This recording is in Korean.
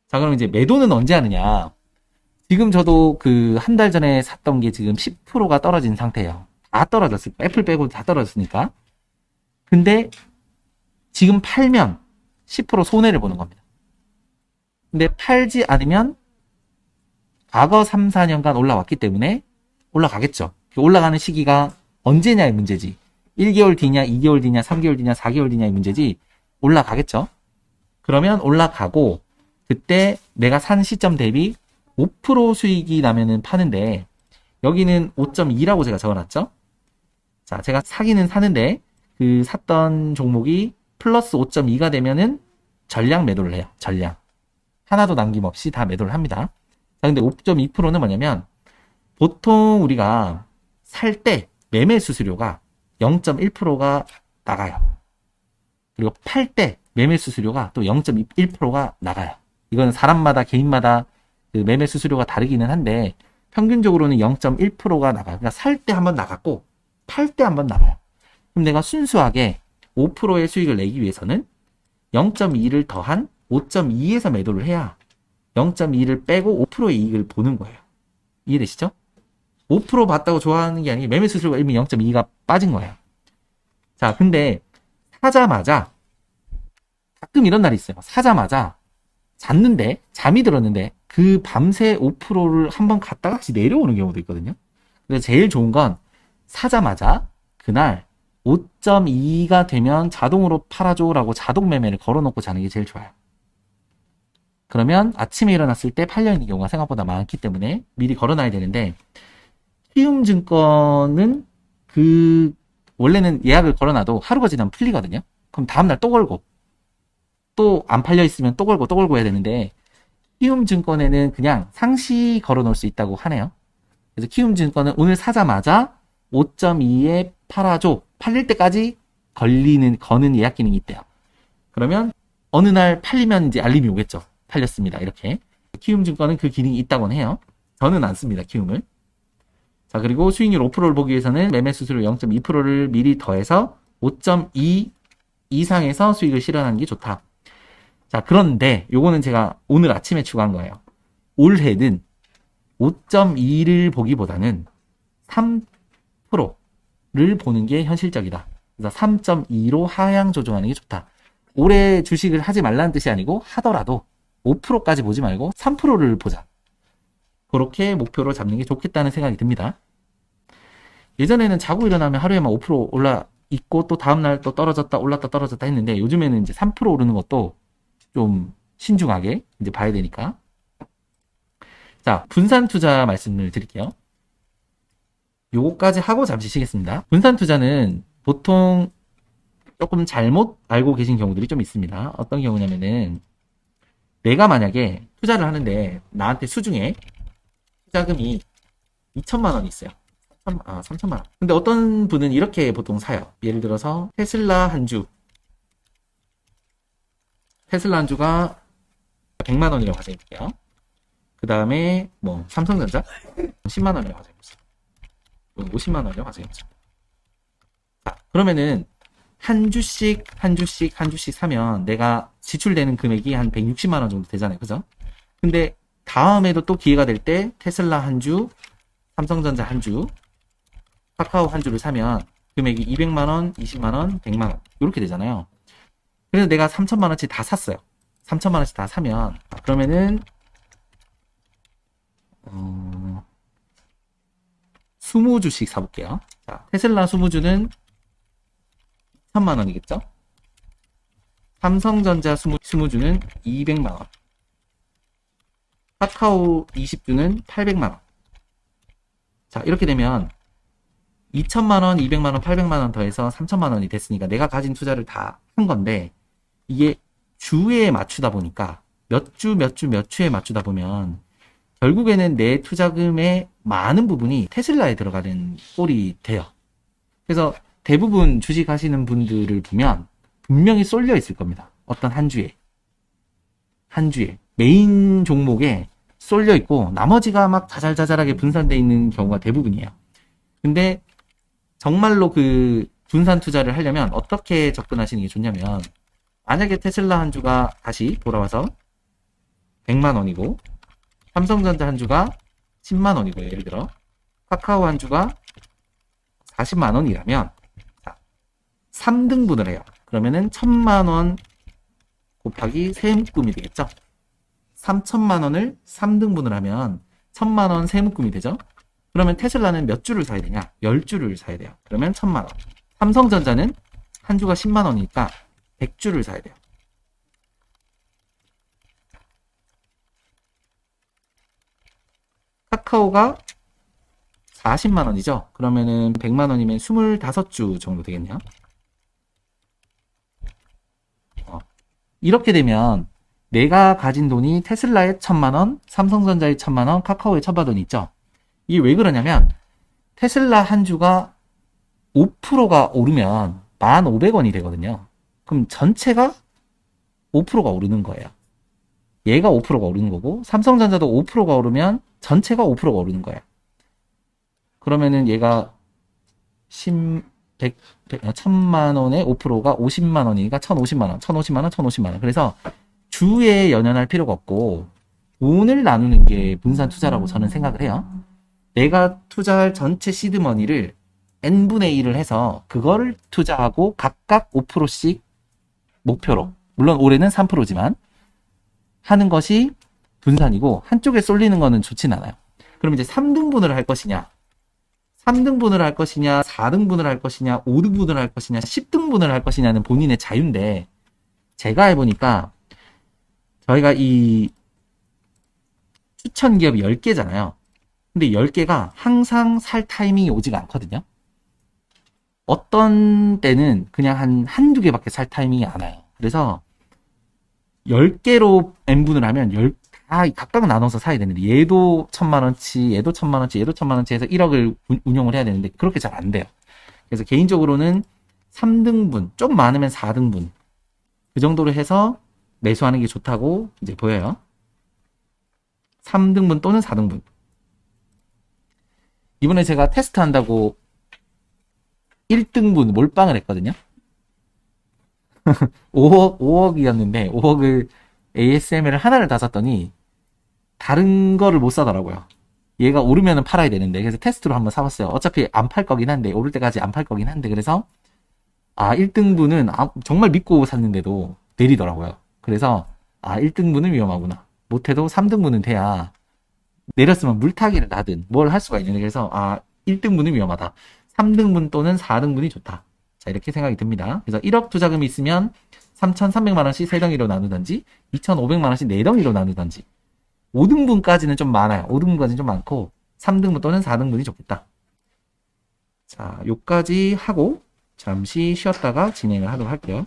자, 그럼 이제 매도는 언제 하느냐? 지금 저도 그 한 달 전에 샀던 게 지금 10%가 떨어진 상태예요. 다 떨어졌어요. 애플 빼고 다 떨어졌으니까. 근데 지금 팔면 10% 손해를 보는 겁니다. 근데 팔지 않으면 과거 3, 4년간 올라왔기 때문에 올라가겠죠. 올라가는 시기가 언제냐의 문제지. 1개월 뒤냐, 2개월 뒤냐, 3개월 뒤냐, 4개월 뒤냐의 문제지. 올라가겠죠. 그러면 올라가고 그때 내가 산 시점 대비 5% 수익이 나면은 파는데 여기는 5.2라고 제가 적어놨죠. 자, 제가 사기는 사는데 그 샀던 종목이 플러스 5.2가 되면은 전량 매도를 해요. 전량. 하나도 남김없이 다 매도를 합니다. 자, 근데 5.2%는 뭐냐면 보통 우리가 살 때 매매 수수료가 0.1%가 나가요. 그리고 팔 때 매매 수수료가 또 0.1%가 나가요. 이건 사람마다 개인마다 그 매매 수수료가 다르기는 한데 평균적으로는 0.1%가 나가요. 그러니까 살 때 한번 나갔고 팔 때 한번 나가요. 그럼 내가 순수하게 5%의 수익을 내기 위해서는 0.2를 더한 5.2에서 매도를 해야 0.2를 빼고 5%의 이익을 보는 거예요. 이해되시죠? 5% 받다고 좋아하는 게 아니고 매매 수수료가 이미 0.2가 빠진 거예요. 자, 근데 사자마자 가끔 이런 날이 있어요. 사자마자 잤는데 잠이 들었는데 그 밤새 5%를 한번 갔다가 다시 내려오는 경우도 있거든요. 그래서 제일 좋은 건 사자마자 그날 5.2가 되면 자동으로 팔아줘라고 자동 매매를 걸어놓고 자는 게 제일 좋아요. 그러면 아침에 일어났을 때 팔려있는 경우가 생각보다 많기 때문에 미리 걸어놔야 되는데 키움증권은 그 원래는 예약을 걸어놔도 하루가 지나면 풀리거든요. 그럼 다음날 또 걸고 또 안 팔려있으면 또 걸고 또 걸고 해야 되는데 키움증권에는 그냥 상시 걸어놓을 수 있다고 하네요. 그래서 키움증권은 오늘 사자마자 5.2에 팔아줘. 팔릴 때까지 거는 예약 기능이 있대요. 그러면 어느 날 팔리면 이제 알림이 오겠죠. 팔렸습니다. 이렇게. 키움증권은 그 기능이 있다고는 해요. 저는 안 씁니다. 키움을. 자, 그리고 수익률 5%를 보기 위해서는 매매 수수료 0.2%를 미리 더해서 5.2 이상에서 수익을 실현하는 게 좋다. 자, 그런데 요거는 제가 오늘 아침에 추가한 거예요. 올해는 5.2를 보기보다는 3%를 보는 게 현실적이다. 그래서 3.2로 하향 조정하는 게 좋다. 올해 주식을 하지 말라는 뜻이 아니고 하더라도 5%까지 보지 말고 3%를 보자. 그렇게 목표로 잡는 게 좋겠다는 생각이 듭니다. 예전에는 자고 일어나면 하루에만 5% 올라 있고 또 다음날 또 떨어졌다 올랐다 떨어졌다 했는데 요즘에는 이제 3% 오르는 것도 좀 신중하게 이제 봐야 되니까. 자, 분산 투자 말씀을 드릴게요. 요거까지 하고 잠시 쉬겠습니다. 분산 투자는 보통 조금 잘못 알고 계신 경우들이 좀 있습니다. 어떤 경우냐면은 내가 만약에 투자를 하는데 나한테 수중에 투자금이 2천만 원이 있어요. 3천만 원. 근데 어떤 분은 이렇게 보통 사요. 예를 들어서 테슬라 한 주가 100만 원이라고 가정해볼게요. 그 다음에 뭐 삼성전자 10만 원이라고 가정해보세요. 50만 원이라고 가정해보세요. 자, 그러면은 한 주씩 사면 내가 지출되는 금액이 한 160만 원 정도 되잖아요. 그죠? 근데 다음에도 또 기회가 될 때 테슬라 한 주, 삼성전자 한 주, 카카오 한 주를 사면 금액이 200만 원, 20만 원, 100만 원 이렇게 되잖아요. 그래서 내가 3천만 원치 다 샀어요. 3천만 원치 다 사면 그러면은 20주씩 사볼게요. 자, 테슬라 20주는 2천만 원이겠죠? 삼성전자 20주는 200만 원. 카카오 20주는 800만 원. 자, 이렇게 되면 2천만 원, 200만 원, 800만 원 더해서 3천만 원이 됐으니까 내가 가진 투자를 다 한 건데 이게 주에 맞추다 보니까 몇 주에 맞추다 보면 결국에는 내 투자금의 많은 부분이 테슬라에 들어가는 꼴이 돼요. 그래서 대부분 주식 하시는 분들을 보면 분명히 쏠려 있을 겁니다. 어떤 한 주에 메인 종목에 쏠려 있고 나머지가 막 자잘자잘하게 분산되어 있는 경우가 대부분이에요. 근데 정말로 그 분산 투자를 하려면 어떻게 접근하시는 게 좋냐면 만약에 테슬라 한 주가 다시 돌아와서 100만 원이고, 삼성전자 한 주가 10만 원이고, 예를 들어 카카오 한 주가 40만 원이라면 3등분을 해요. 그러면은 1000만 원 곱하기 세묶음이 되겠죠. 3천만 원을 3등분을 하면 1000만 원 세묶음이 되죠. 그러면 테슬라는 몇 주를 사야 되냐? 10주를 사야 돼요. 그러면 1000만 원. 삼성전자는 한 주가 10만 원이니까 100주를 사야 돼요. 카카오가 40만 원이죠. 그러면은 100만 원이면 25주 정도 되겠네요. 이렇게 되면 내가 가진 돈이 테슬라의 1000만 원, 삼성전자의 1000만 원, 카카오의 1000만 원이 있죠. 이게 왜 그러냐면 테슬라 한 주가 5%가 오르면 1,500원이 되거든요. 그럼 전체가 5%가 오르는 거예요. 얘가 5%가 오르는 거고, 삼성전자도 5%가 오르면 전체가 5%가 오르는 거예요. 그러면은 얘가 1000만 원에 5%가 50만 원이니까 1050만 원, 1050만 원, 1050만 원. 그래서 주에 연연할 필요가 없고, 돈을 나누는 게 분산 투자라고 저는 생각을 해요. 내가 투자할 전체 시드머니를 n분의 1을 해서 그거를 투자하고 각각 5%씩 목표로, 물론 올해는 3%지만 하는 것이 분산이고, 한쪽에 쏠리는 거는 좋진 않아요. 그럼 이제 3등분을 할 것이냐, 3등분을 할 것이냐, 4등분을 할 것이냐, 5등분을 할 것이냐, 10등분을 할 것이냐는 본인의 자유인데, 제가 해보니까 저희가 이 추천 기업이 10개잖아요. 근데 10개가 항상 살 타이밍이 오지가 않거든요. 어떤 때는 그냥 한두 개밖에 살 타이밍이 안 와요. 그래서 10개로 n분을 하면 다 각각 나눠서 사야 되는데, 얘도 1000만원치, 얘도 1000만원치, 얘도 1000만원치 해서 1억을 운용을 해야 되는데 그렇게 잘 안 돼요. 그래서 개인적으로는 3등분, 좀 많으면 4등분 그 정도로 해서 매수하는 게 좋다고 이제 보여요. 3등분 또는 4등분. 이번에 제가 테스트 한다고 1등분 몰빵을 했거든요. 5억이었는데 5억을 ASML을 하나를 다 샀더니 다른 거를 못 사더라고요. 얘가 오르면은 팔아야 되는데, 그래서 테스트로 한번 사봤어요. 어차피 안 팔 거긴 한데, 오를 때까지 안 팔 거긴 한데, 그래서 1등분은 정말 믿고 샀는데도 내리더라고요. 그래서 1등분은 위험하구나. 못해도 3등분은 돼야 내렸으면 물타기를 나든 뭘 할 수가 있는데, 그래서 1등분은 위험하다. 3등분 또는 4등분이 좋다. 자, 이렇게 생각이 듭니다. 그래서 1억 투자금이 있으면 3,300만 원씩 3덩이로 나누든지 2,500만 원씩 4덩이로 나누든지, 5등분까지는 좀 많아요. 5등분까지는 좀 많고 3등분 또는 4등분이 좋겠다. 자, 요까지 하고 잠시 쉬었다가 진행을 하도록 할게요.